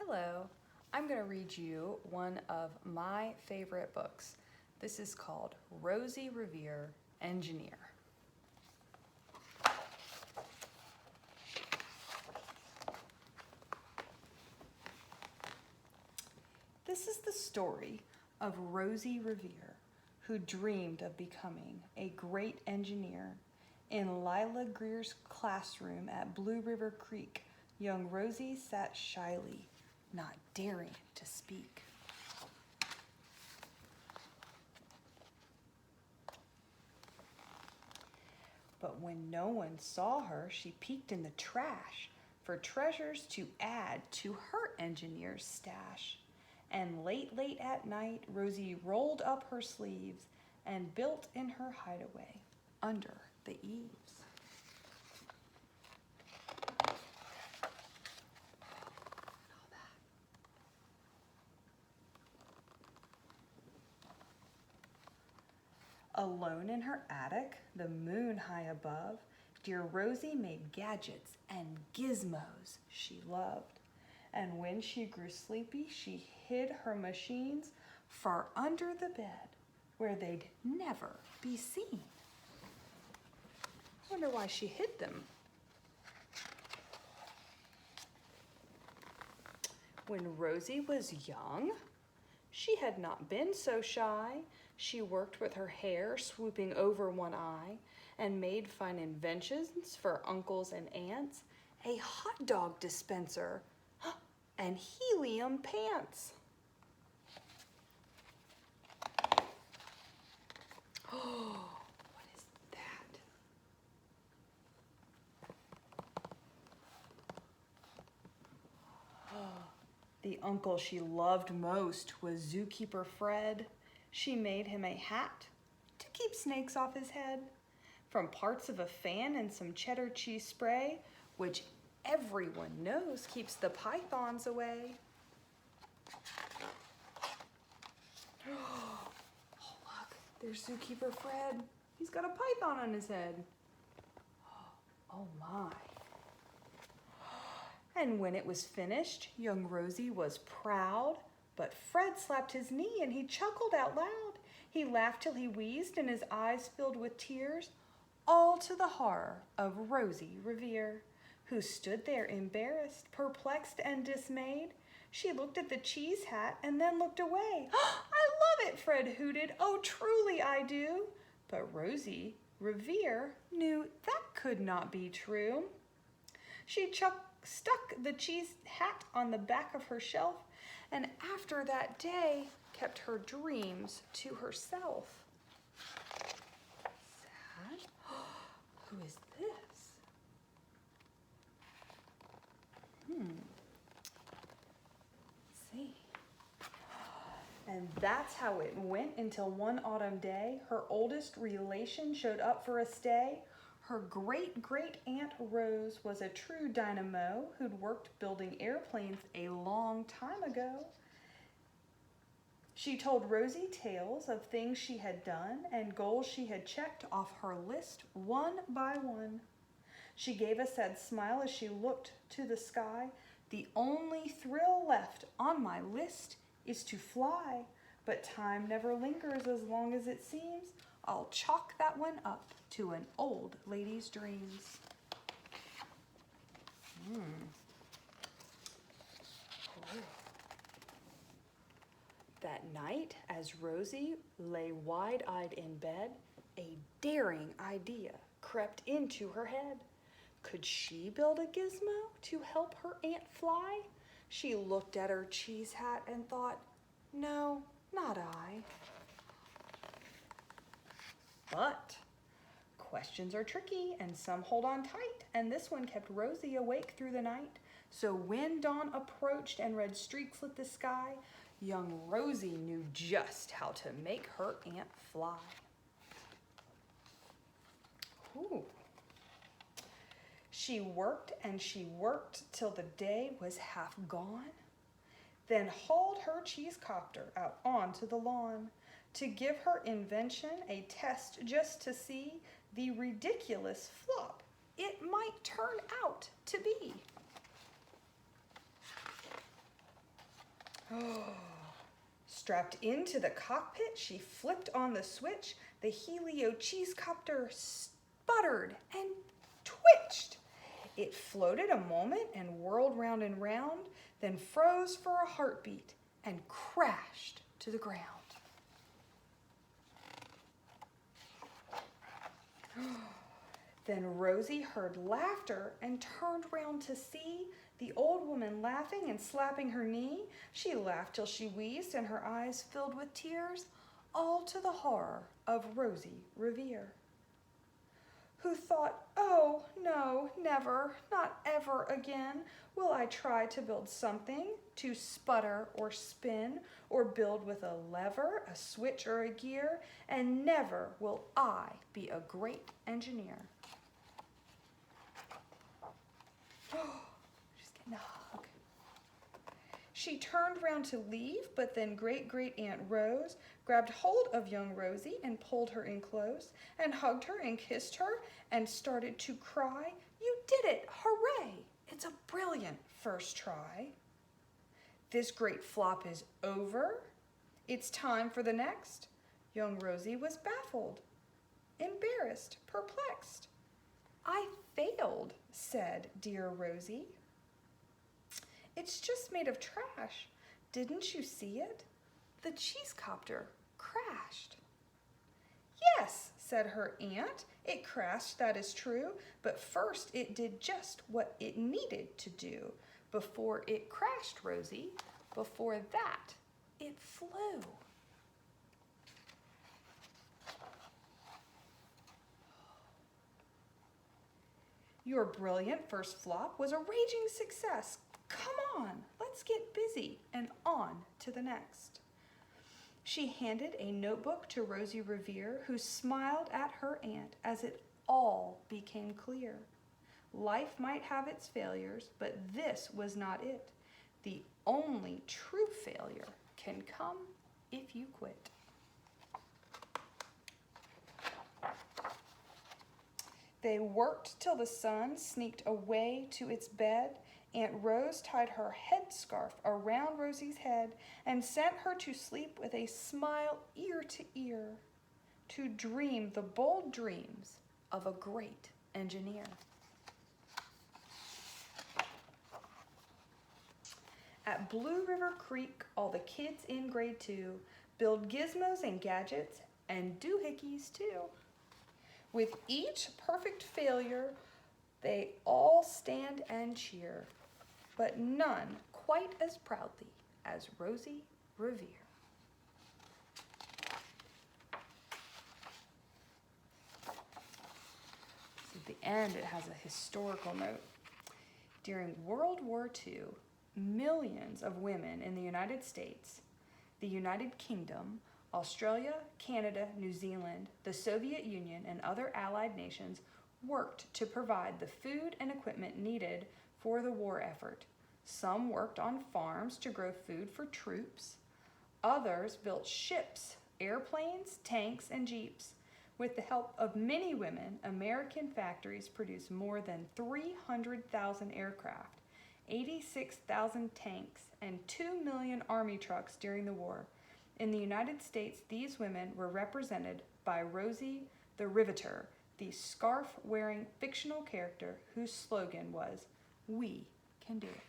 Hello, I'm going to read you one of my favorite books. This is called Rosie, Revere, Engineer. This is the story of Rosie Revere, who dreamed of becoming a great engineer. In Lila Greer's classroom at Blue River Creek, young Rosie sat shyly, not daring to speak. But when no one saw her, she peeked in the trash for treasures to add to her engineer's stash. And late at night, Rosie rolled up her sleeves and built in her hideaway under the eaves. Alone in her attic, the moon high above, dear Rosie made gadgets and gizmos she loved. And when she grew sleepy, she hid her machines far under the bed where they'd never be seen. I wonder why she hid them. When Rosie was young, she had not been so shy. She worked with her hair swooping over one eye and made fine inventions for uncles and aunts, a hot dog dispenser and helium pants. Oh, what is that? The uncle she loved most was Zookeeper Fred. She made him a hat to keep snakes off his head. From parts of a fan and some cheddar cheese spray, which everyone knows keeps the pythons away. Oh, look, there's Zookeeper Fred. He's got a python on his head. Oh my. And when it was finished, young Rosie was proud, but Fred slapped his knee and he chuckled out loud. He laughed till he wheezed and his eyes filled with tears, all to the horror of Rosie Revere, who stood there embarrassed, perplexed, and dismayed. She looked at the cheese hat and then looked away. I love it, Fred hooted. Oh, truly I do. But Rosie Revere knew that could not be true. She stuck the cheese hat on the back of her shelf, and after that day kept her dreams to herself. Sad? Who is this? Let's see. And that's how it went until one autumn day, her oldest relation showed up for a stay. Her great-great-aunt Rose was a true dynamo who'd worked building airplanes a long time ago. She told Rosie tales of things she had done and goals she had checked off her list one by one. She gave a sad smile as she looked to the sky. The only thrill left on my list is to fly, but time never lingers as long as it seems. I'll chalk that one up to an old lady's dreams. Oh. That night, as Rosie lay wide-eyed in bed, a daring idea crept into her head. Could she build a gizmo to help her aunt fly? She looked at her cheese hat and thought, no, not I. But questions are tricky and some hold on tight, and this one kept Rosie awake through the night. So when dawn approached and red streaks lit the sky, young Rosie knew just how to make her aunt fly. Ooh. She worked and she worked till the day was half gone, then hauled her cheese copter out onto the lawn to give her invention a test just to see the ridiculous flop it might turn out to be. Strapped into the cockpit, she flipped on the switch. The Helio Cheesecopter sputtered and twitched. It floated a moment and whirled round and round, then froze for a heartbeat and crashed to the ground. Then Rosie heard laughter and turned round to see the old woman laughing and slapping her knee. She laughed till she wheezed and her eyes filled with tears, all to the horror of Rosie Revere, who thought, "Oh, no, never, not ever again will I try to build something, to sputter or spin, or build with a lever, a switch, or a gear, and never will I be a great engineer." She's getting a hug. She turned round to leave, but then Great-Great-Aunt Rose grabbed hold of young Rosie and pulled her in close and hugged her and kissed her and started to cry. "You did it! Hooray! It's a brilliant first try. This great flop is over. It's time for the next." Young Rosie was baffled, embarrassed, perplexed. "I failed," said dear Rosie. "It's just made of trash. Didn't you see it? The cheesecopter crashed." "Yes," said her aunt, "it crashed, that is true, but first it did just what it needed to do. Before it crashed, Rosie, before that, it flew." "Your brilliant first flop was a raging success. Come on, let's get busy and on to the next." She handed a notebook to Rosie Revere, who smiled at her aunt as it all became clear. Life might have its failures, but this was not it. The only true failure can come if you quit. They worked till the sun sneaked away to its bed. Aunt Rose tied her headscarf around Rosie's head and sent her to sleep with a smile ear to ear, to dream the bold dreams of a great engineer. At Blue River Creek, all the kids in grade 2 build gizmos and gadgets and doohickeys too. With each perfect failure, they all stand and cheer, but none quite as proudly as Rosie Revere. At the end, it has a historical note. During World War II, millions of women in the United States, the United Kingdom, Australia, Canada, New Zealand, the Soviet Union, and other allied nations worked to provide the food and equipment needed for the war effort. Some worked on farms to grow food for troops. Others built ships, airplanes, tanks, and jeeps. With the help of many women, American factories produced more than 300,000 aircraft, 86,000 tanks, and 2 million army trucks during the war. In the United States, these women were represented by Rosie the Riveter, the scarf-wearing fictional character whose slogan was, "We can do it."